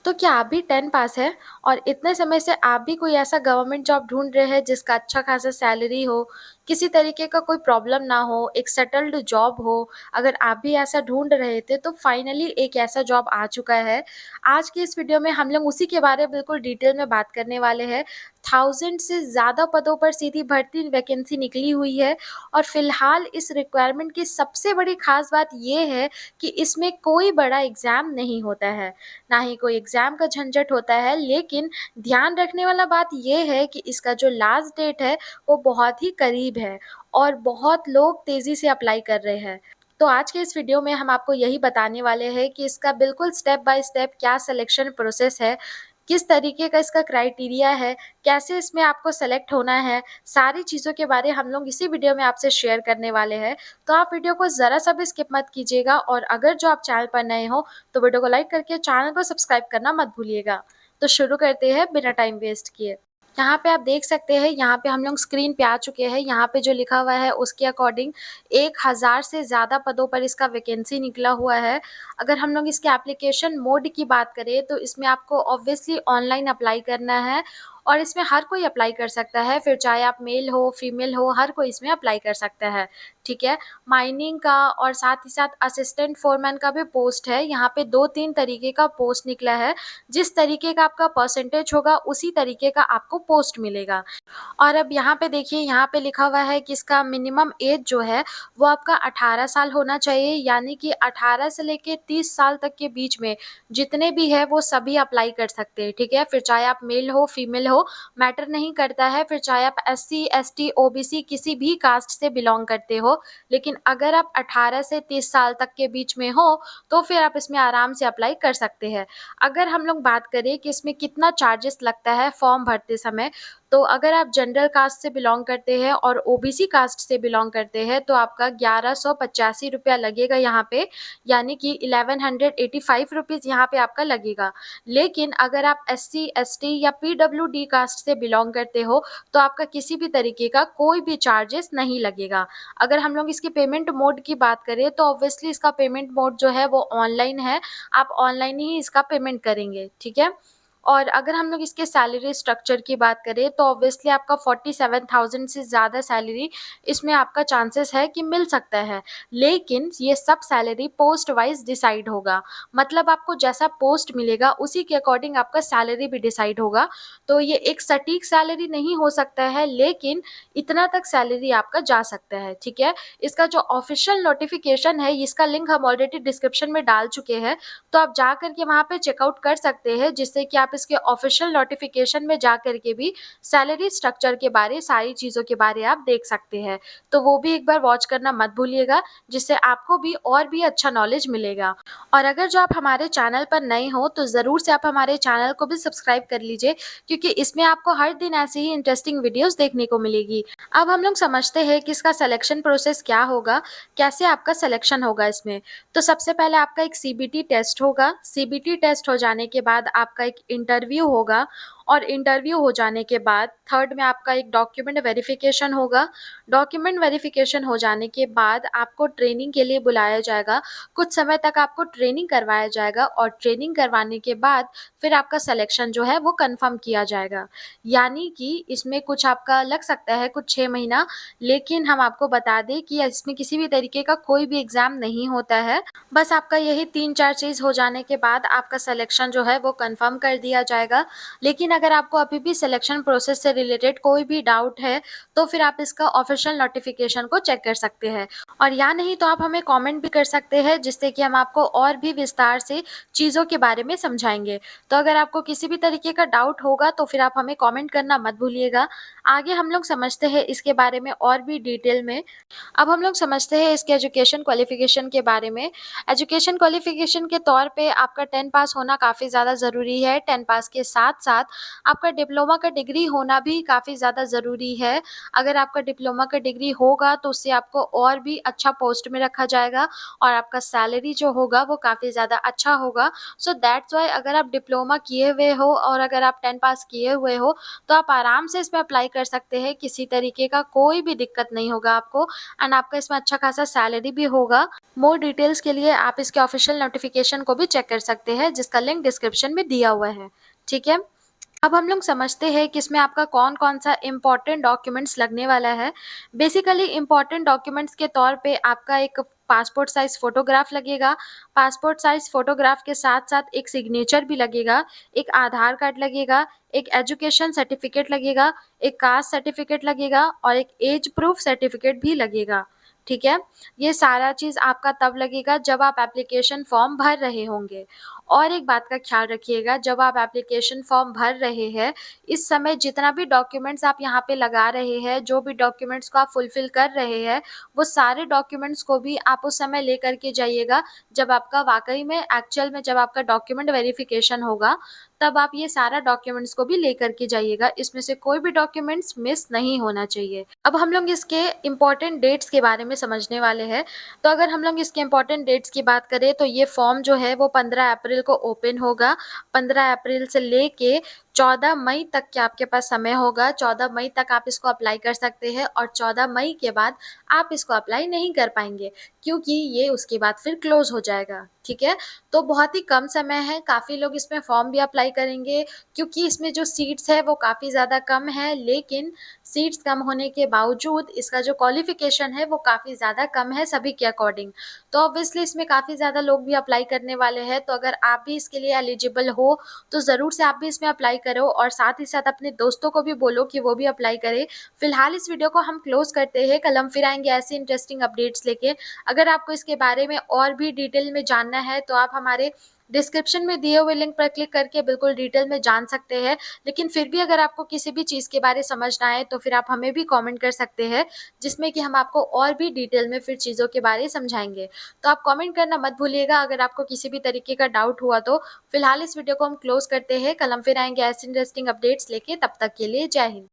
तो क्या आप भी 10 पास हैं और इतने समय से आप भी कोई ऐसा गवर्नमेंट जॉब ढूँढ रहे हैं जिसका अच्छा खासा सैलरी हो, किसी तरीके का कोई प्रॉब्लम ना हो, एक सेटल्ड जॉब हो। अगर आप भी ऐसा ढूँढ रहे थे तो फाइनली एक ऐसा जॉब आ चुका है। आज की इस वीडियो में हम लोग उसी के बारे में बिल्कुल डिटेल में बात करने वाले हैं। 1000 से ज़्यादा पदों पर सीधी भर्ती वैकेंसी निकली हुई है और फिलहाल इस रिक्वायरमेंट की सबसे बड़ी ख़ास बात ये है कि इसमें कोई बड़ा एग्ज़ाम नहीं होता है। ना ही कोई एग्ज़ाम का झंझट होता है, लेकिन ध्यान रखने वाला बात ये है कि इसका जो लास्ट डेट है वो बहुत ही करीब है और बहुत लोग तेज़ी से अप्लाई कर रहे हैं। तो आज के इस वीडियो में हम आपको यही बताने वाले हैं कि इसका बिल्कुल स्टेप बाय स्टेप क्या सिलेक्शन प्रोसेस है, किस तरीके का इसका क्राइटेरिया है, कैसे इसमें आपको सेलेक्ट होना है, सारी चीज़ों के बारे हम लोग इसी वीडियो में आपसे शेयर करने वाले हैं। तो आप वीडियो को ज़रा-सा भी स्किप मत कीजिएगा और अगर जो आप चैनल पर नए हो तो वीडियो को लाइक करके चैनल को सब्सक्राइब करना मत भूलिएगा। तो शुरू करते हैं बिना टाइम वेस्ट किए। यहाँ पे आप देख सकते हैं, यहाँ पे हम लोग स्क्रीन पे आ चुके हैं। यहाँ पे जो लिखा हुआ है उसके अकॉर्डिंग 1000 से ज़्यादा पदों पर इसका वैकेंसी निकला हुआ है। अगर हम लोग इसके एप्लीकेशन मोड की बात करें तो इसमें आपको ऑब्वियसली ऑनलाइन अप्लाई करना है और इसमें हर कोई अप्लाई कर सकता है, फिर चाहे आप मेल हो, फीमेल हो, हर कोई इसमें अप्लाई कर सकता है, ठीक है। माइनिंग का और साथ ही साथ असिस्टेंट फोरमैन का भी पोस्ट है। यहाँ पे 2-3 तरीके का पोस्ट निकला है। जिस तरीके का आपका परसेंटेज होगा उसी तरीके का आपको पोस्ट मिलेगा। और अब यहाँ पे देखिए, यहाँ पे लिखा हुआ है कि इसका मिनिमम एज जो है वो आपका 18 साल होना चाहिए, यानी कि 18 से लेके 30 साल तक के बीच में जितने भी है वो सभी अप्लाई कर सकते हैं, ठीक है। फिर चाहे आप मेल हो, फीमेल हो, मैटर नहीं करता है। फिर चाहे आप एससी, एसटी, ओबीसी किसी भी कास्ट से बिलोंग करते हो, लेकिन अगर आप 18 से 30 साल तक के बीच में हो तो फिर आप इसमें आराम से अप्लाई कर सकते हैं। अगर हम लोग बात करें कि इसमें कितना चार्जेस लगता है फॉर्म भरते समय, तो अगर आप जनरल कास्ट से बिलोंग करते हैं और ओबीसी कास्ट से बिलोंग करते हैं तो आपका 1185 रुपया लगेगा यहाँ पे, यानी कि 1185 रुपीज़ यहाँ पे आपका लगेगा। लेकिन अगर आप एससी, एसटी या पीडब्ल्यूडी कास्ट से बिलोंग करते हो तो आपका किसी भी तरीके का कोई भी चार्जेस नहीं लगेगा। अगर हम लोग इसके पेमेंट मोड की बात करें तो ऑब्वियसली इसका पेमेंट मोड जो है वो ऑनलाइन है। आप ऑनलाइन ही इसका पेमेंट करेंगे, ठीक है। और अगर हम लोग इसके सैलरी स्ट्रक्चर की बात करें तो ऑब्वियसली आपका 47,000 से ज़्यादा सैलरी इसमें आपका चांसेस है कि मिल सकता है। लेकिन ये सब सैलरी पोस्ट वाइज़ डिसाइड होगा। मतलब आपको जैसा पोस्ट मिलेगा उसी के अकॉर्डिंग आपका सैलरी भी डिसाइड होगा। तो ये एक सटीक सैलरी नहीं हो सकता है, लेकिन इतना तक सैलरी आपका जा सकता है, ठीक है। इसका जो ऑफ़िशियल नोटिफ़िकेशन है इसका लिंक हम ऑलरेडी डिस्क्रिप्शन में डाल चुके हैं, तो आप जा कर के वहाँ पे चेकआउट कर सकते हैं, जिससे कि आप इसके ऑफ़िशियल नोटिफ़िकेशन में जा कर के भी सैलरी स्ट्रक्चर के बारे, सारी चीज़ों के बारे आप देख सकते हैं। तो वो भी एक बार वॉच करना मत भूलिएगा, जिससे आपको भी और भी अच्छा नॉलेज मिलेगा। और अगर जो आप हमारे चैनल पर नए हो तो ज़रूर से आप हमारे चैनल को भी सब्सक्राइब कर लीजिए, क्योंकि इसमें आपको हर दिन ऐसी ही इंटरेस्टिंग वीडियोज़ देखने को मिलेगी। अब हम लोग समझते हैं कि इसका सिलेक्शन प्रोसेस क्या होगा, कैसे आपका सिलेक्शन होगा इसमें। तो सबसे पहले आपका एक सीबीटी टेस्ट होगा। सीबीटी टेस्ट हो जाने के बाद आपका एक इंटरव्यू होगा और इंटरव्यू हो जाने के बाद थर्ड में आपका एक डॉक्यूमेंट वेरिफिकेशन होगा। डॉक्यूमेंट वेरिफिकेशन हो जाने के बाद आपको ट्रेनिंग के लिए बुलाया जाएगा। कुछ समय तक आपको ट्रेनिंग करवाया जाएगा और ट्रेनिंग करवाने के बाद फिर आपका सिलेक्शन जो है वो कन्फर्म किया जाएगा। यानी कि इसमें कुछ आपका लग सकता है कुछ 6 महीना, लेकिन हम आपको बता दें कि इसमें किसी भी तरीके का कोई भी एग्ज़ाम नहीं होता है। बस आपका यही 3-4 चीज़ हो जाने के बाद आपका सिलेक्शन जो है वो कन्फर्म कर दिया जाएगा। लेकिन अगर आपको अभी भी सिलेक्शन प्रोसेस से रिलेटेड कोई भी डाउट है तो फिर आप इसका ऑफ़िशियल नोटिफ़िकेशन को चेक कर सकते हैं, और या नहीं तो आप हमें कमेंट भी कर सकते हैं, जिससे कि हम आपको और भी विस्तार से चीज़ों के बारे में समझाएँगे। तो अगर आपको किसी भी तरीके का डाउट होगा तो फिर आप हमें कमेंट करना मत भूलिएगा। आगे हम लोग समझते हैं इसके बारे में और भी डिटेल में। अब हम लोग समझते हैं इसके एजुकेशन क्वालिफ़िकेशन के बारे में। एजुकेशन क्वालिफ़िकेशन के तौर पे आपका 10 पास होना काफ़ी ज़्यादा ज़रूरी है। 10 पास के साथ-साथ आपका डिप्लोमा का डिग्री होना भी काफ़ी ज़्यादा ज़रूरी है। अगर आपका डिप्लोमा का डिग्री होगा तो उससे आपको और भी अच्छा पोस्ट में रखा जाएगा और आपका सैलरी जो होगा वो काफ़ी ज़्यादा अच्छा होगा। सो दैट्स व्हाई अगर आप डिप्लोमा किए हुए हो और अगर आप 10 पास किए हुए हो, तो आप आराम से इसमें अप्लाई कर सकते हैं, किसी तरीके का कोई भी दिक्कत नहीं होगा आपको एंड आपका इसमें अच्छा खासा सैलरी भी होगा। मोर डिटेल्स के लिए आप इसके ऑफ़िशियल नोटिफ़िकेशन को भी चेक कर सकते हैं, जिसका लिंक डिस्क्रिप्शन में दिया हुआ है। ठीक है? अब हम लोग समझते हैं कि इसमें आपका कौन-कौन सा इम्पोर्टेंट डॉक्यूमेंट्स लगने वाला है। बेसिकली इम्पोर्टेंट डॉक्यूमेंट्स के तौर पे आपका एक पासपोर्ट साइज़ फ़ोटोग्राफ लगेगा, पासपोर्ट साइज़ फ़ोटोग्राफ के साथ-साथ एक सिग्नेचर भी लगेगा, एक आधार कार्ड लगेगा, एक एजुकेशन सर्टिफ़िकेट लगेगा, एक कास्ट सर्टिफ़िकेट लगेगा और एक एज प्रूफ सर्टिफ़िकेट भी लगेगा। ठीक है? ये सारा चीज़ आपका तब लगेगा जब आप एप्लीकेशन फ़ॉर्म भर रहे होंगे। और एक बात का ख़्याल रखिएगा, जब आप एप्लीकेशन फ़ॉर्म भर रहे हैं, इस समय जितना भी डॉक्यूमेंट्स आप यहाँ पे लगा रहे हैं, जो भी डॉक्यूमेंट्स को आप फुलफ़िल कर रहे हैं, वो सारे डॉक्यूमेंट्स को भी आप उस समय लेकर के जाइएगा, जब आपका वाक़ई में एक्चुअल में जब आपका डॉक्यूमेंट वेरिफ़िकेशन होगा, तब आप ये सारा डॉक्यूमेंट्स को भी लेकर के जाइएगा। इसमें से कोई भी डॉक्यूमेंट्स मिस नहीं होना चाहिए। अब हम लोग इसके इम्पोर्टेंट डेट्स के बारे में समझने वाले हैं। तो अगर हम लोग इसके इम्पोर्टेंट डेट्स की बात करें तो ये फॉर्म जो है वो 15 अप्रैल को ओपन होगा। 15 अप्रैल से लेके 14 मई तक के आपके पास समय होगा। 14 मई तक आप इसको अप्लाई कर सकते हैं और 14 मई के बाद आप इसको अप्लाई नहीं कर पाएँगे, क्योंकि ये उसके बाद फिर क्लोज़ हो जाएगा, ठीक है? तो बहुत ही कम समय है, काफ़ी लोग इसमें फॉर्म भी अप्लाई करेंगे, क्योंकि इसमें जो सीट्स है वो काफ़ी ज़्यादा कम है, लेकिन सीट्स कम होने के बावजूद इसका जो क्वालिफ़िकेशन है वो काफ़ी ज़्यादा कम है सभी के अकॉर्डिंग। तो ऑब्वियसली इसमें काफ़ी ज़्यादा लोग भी अप्लाई करने वाले हैं, तो अगर आप भी इसके लिए एलिजिबल हो, तो ज़रूर से आप भी इसमें अप्लाई करो और साथ ही साथ अपने दोस्तों को भी बोलो कि वो भी अप्लाई करें। फिलहाल इस वीडियो को हम क्लोज़ करते हैं, कल हम फिर आएँगे ऐसी इंटरेस्टिंग अपडेट्स लेके। अगर आपको इसके बारे में और भी डिटेल में जानना है, तो आप हमारे डिस्क्रिप्शन में दिए हुए लिंक पर क्लिक करके बिल्कुल डिटेल में जान सकते हैं। लेकिन फिर भी अगर आपको किसी भी चीज़ के बारे समझना है, तो फिर आप हमें भी कमेंट कर सकते हैं, जिसमें कि हम आपको और भी डिटेल में फिर चीज़ों के बारे समझाएँगे। तो आप कमेंट करना मत भूलिएगा अगर आपको किसी भी तरीके का डाउट हुआ तो। फिलहाल इस वीडियो को हम क्लोज़ करते हैं, कल हम फिर आएँगे ऐसी इंटरेस्टिंग अपडेट्स लेके, तब तक के लिए जय हिंद।